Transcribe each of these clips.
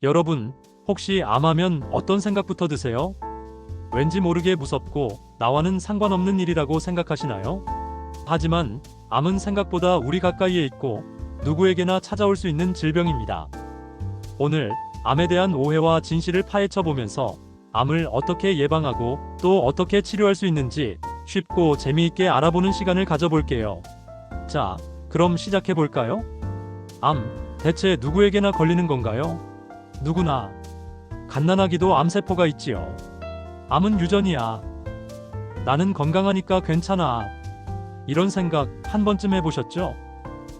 여러분, 혹시 암하면 어떤 생각부터 드세요? 왠지 모르게 무섭고 나와는 상관없는 일이라고 생각하시나요? 하지만 암은 생각보다 우리 가까이에 있고 누구에게나 찾아올 수 있는 질병입니다. 오늘 암에 대한 오해와 진실을 파헤쳐 보면서 암을 어떻게 예방하고 또 어떻게 치료할 수 있는지 쉽고 재미있게 알아보는 시간을 가져볼게요. 자, 그럼 시작해 볼까요? 암, 대체 누구에게나 걸리는 건가요? 누구나. 갓난아기도 암세포가 있지요. 암은 유전이야. 나는 건강하니까 괜찮아. 이런 생각 한 번쯤 해보셨죠?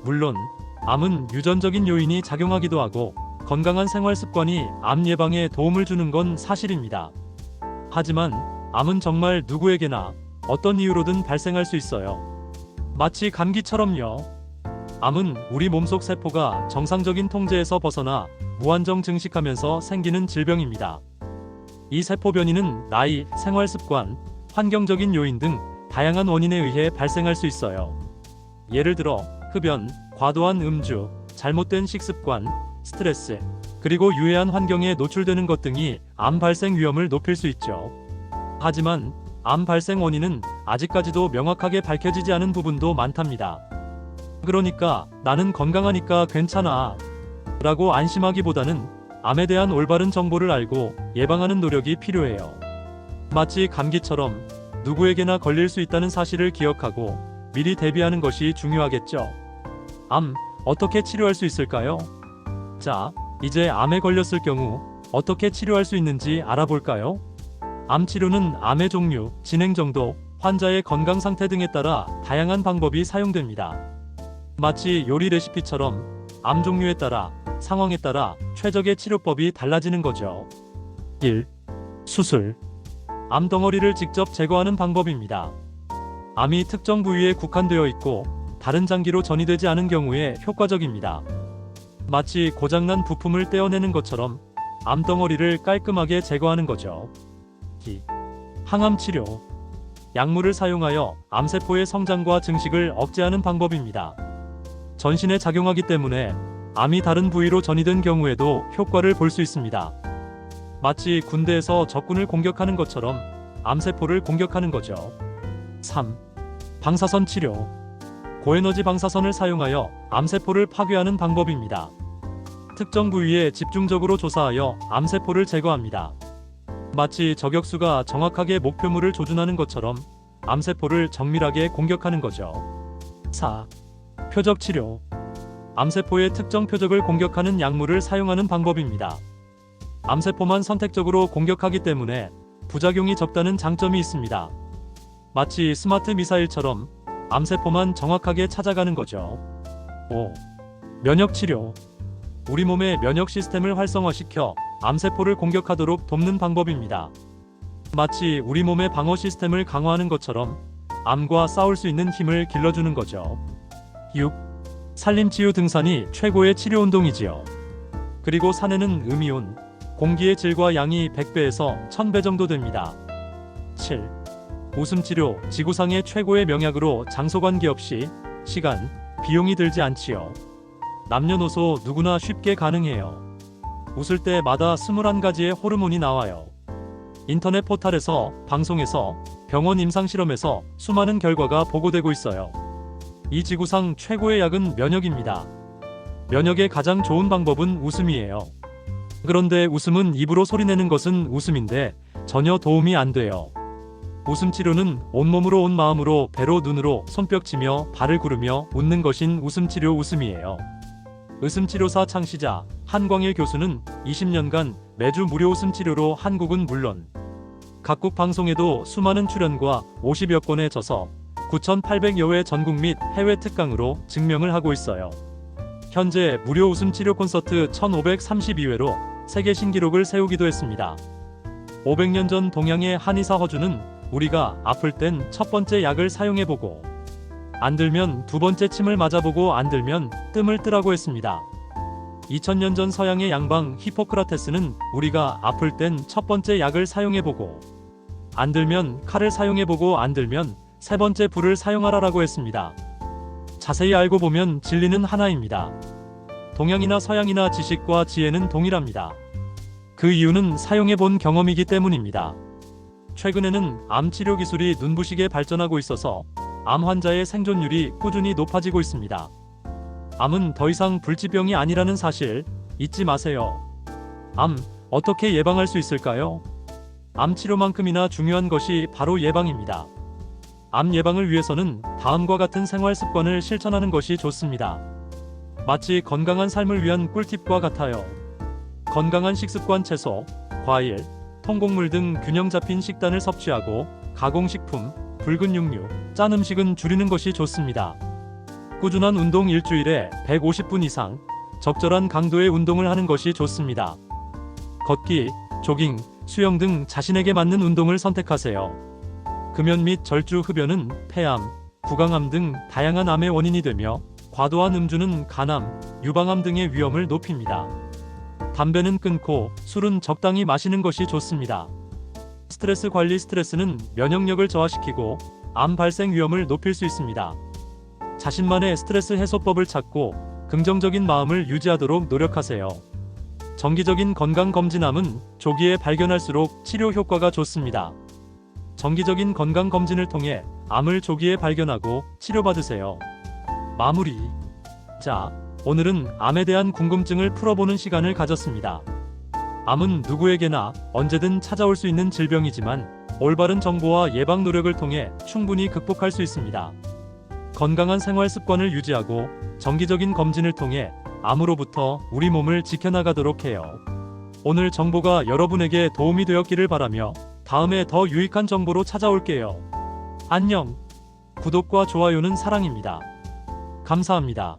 물론 암은 유전적인 요인이 작용하기도 하고 건강한 생활 습관이 암 예방에 도움을 주는 건 사실입니다. 하지만 암은 정말 누구에게나 어떤 이유로든 발생할 수 있어요. 마치 감기처럼요. 암은 우리 몸속 세포가 정상적인 통제에서 벗어나 무한정 증식하면서 생기는 질병입니다. 이 세포 변이는 나이, 생활 습관, 환경적인 요인 등 다양한 원인에 의해 발생할 수 있어요. 예를 들어 흡연, 과도한 음주, 잘못된 식습관, 스트레스, 그리고 유해한 환경에 노출되는 것 등이 암 발생 위험을 높일 수 있죠. 하지만 암 발생 원인은 아직까지도 명확하게 밝혀지지 않은 부분도 많답니다. 그러니까 나는 건강하니까 괜찮아 라고 안심하기보다는 암에 대한 올바른 정보를 알고 예방하는 노력이 필요해요. 마치 감기처럼 누구에게나 걸릴 수 있다는 사실을 기억하고 미리 대비하는 것이 중요하겠죠. 암, 어떻게 치료할 수 있을까요? 자, 이제 암에 걸렸을 경우 어떻게 치료할 수 있는지 알아볼까요? 암 치료는 암의 종류, 진행 정도, 환자의 건강 상태 등에 따라 다양한 방법이 사용됩니다. 마치 요리 레시피처럼 암 종류에 따라, 상황에 따라 최적의 치료법이 달라지는 거죠. 1. 수술. 암 덩어리를 직접 제거하는 방법입니다. 암이 특정 부위에 국한되어 있고 다른 장기로 전이되지 않은 경우에 효과적입니다. 마치 고장난 부품을 떼어내는 것처럼 암 덩어리를 깔끔하게 제거하는 거죠. 2. 항암 치료. 약물을 사용하여 암세포의 성장과 증식을 억제하는 방법입니다. 전신에 작용하기 때문에 암이 다른 부위로 전이된 경우에도 효과를 볼 수 있습니다. 마치 군대에서 적군을 공격하는 것처럼 암세포를 공격하는 거죠. 3. 방사선 치료. 고에너지 방사선을 사용하여 암세포를 파괴하는 방법입니다. 특정 부위에 집중적으로 조사하여 암세포를 제거합니다. 마치 저격수가 정확하게 목표물을 조준하는 것처럼 암세포를 정밀하게 공격하는 거죠. 4. 표적 치료. 암세포의 특정 표적을 공격하는 약물을 사용하는 방법입니다. 암세포만 선택적으로 공격하기 때문에 부작용이 적다는 장점이 있습니다. 마치 스마트 미사일처럼 암세포만 정확하게 찾아가는 거죠. 5. 면역 치료. 우리 몸의 면역 시스템을 활성화시켜 암세포를 공격하도록 돕는 방법입니다. 마치 우리 몸의 방어 시스템을 강화하는 것처럼 암과 싸울 수 있는 힘을 길러주는 거죠. 6. 산림치유 등산이 최고의 치료 운동이지요. 그리고 산에는 음이온, 공기의 질과 양이 100배에서 1000배 정도 됩니다. 7. 웃음치료, 지구상의 최고의 명약으로 장소 관계없이 시간, 비용이 들지 않지요. 남녀노소 누구나 쉽게 가능해요. 웃을 때마다 21가지의 호르몬이 나와요. 인터넷 포털에서, 방송에서, 병원 임상실험에서 수많은 결과가 보고되고 있어요. 이 지구상 최고의 약은 면역입니다. 면역의 가장 좋은 방법은 웃음이에요. 그런데 웃음은 입으로 소리내는 것은 웃음인데 전혀 도움이 안 돼요. 웃음 치료는 온몸으로 온 마음으로 배로 눈으로 손뼉치며 발을 구르며 웃는 것인 웃음치료 웃음이에요. 웃음치료사 창시자 한광일 교수는 20년간 매주 무료 웃음치료로 한국은 물론 각국 방송에도 수많은 출연과 50여 권의 저서 9,800여 회 전국 및 해외 특강으로 증명을 하고 있어요. 현재 무료 웃음치료 콘서트 1532회로 세계 신기록을 세우기도 했습니다. 500년 전 동양의 한의사 허주는 우리가 아플 땐 첫 번째 약을 사용해보고 안 들면 두 번째 침을 맞아보고 안 들면 뜸을 뜨라고 했습니다. 2000년 전 서양의 양방 히포크라테스는 우리가 아플 땐 첫 번째 약을 사용해보고 안 들면 칼을 사용해보고 안 들면 세 번째 불을 사용하라라고 했습니다. 자세히 알고 보면 진리는 하나입니다. 동양이나 서양이나 지식과 지혜는 동일합니다. 그 이유는 사용해 본 경험이기 때문입니다. 최근에는 암 치료 기술이 눈부시게 발전하고 있어서 암 환자의 생존율이 꾸준히 높아지고 있습니다. 암은 더 이상 불치병이 아니라는 사실 잊지 마세요. 암, 어떻게 예방할 수 있을까요? 암 치료만큼이나 중요한 것이 바로 예방입니다. 암 예방을 위해서는 다음과 같은 생활 습관을 실천하는 것이 좋습니다. 마치 건강한 삶을 위한 꿀팁과 같아요. 건강한 식습관 채소, 과일, 통곡물 등 균형 잡힌 식단을 섭취하고 가공식품, 붉은 육류, 짠 음식은 줄이는 것이 좋습니다. 꾸준한 운동 일주일에 150분 이상, 적절한 강도의 운동을 하는 것이 좋습니다. 걷기, 조깅, 수영 등 자신에게 맞는 운동을 선택하세요. 금연 및 절주 흡연은 폐암, 구강암 등 다양한 암의 원인이 되며 과도한 음주는 간암, 유방암 등의 위험을 높입니다. 담배는 끊고 술은 적당히 마시는 것이 좋습니다. 스트레스 관리 스트레스는 면역력을 저하시키고 암 발생 위험을 높일 수 있습니다. 자신만의 스트레스 해소법을 찾고 긍정적인 마음을 유지하도록 노력하세요. 정기적인 건강검진암은 조기에 발견할수록 치료 효과가 좋습니다. 정기적인 건강검진을 통해 암을 조기에 발견하고 치료받으세요. 마무리. 자, 오늘은 암에 대한 궁금증을 풀어보는 시간을 가졌습니다. 암은 누구에게나 언제든 찾아올 수 있는 질병이지만 올바른 정보와 예방 노력을 통해 충분히 극복할 수 있습니다. 건강한 생활 습관을 유지하고 정기적인 검진을 통해 암으로부터 우리 몸을 지켜나가도록 해요. 오늘 정보가 여러분에게 도움이 되었기를 바라며 다음에 더 유익한 정보로 찾아올게요. 안녕. 구독과 좋아요는 사랑입니다. 감사합니다.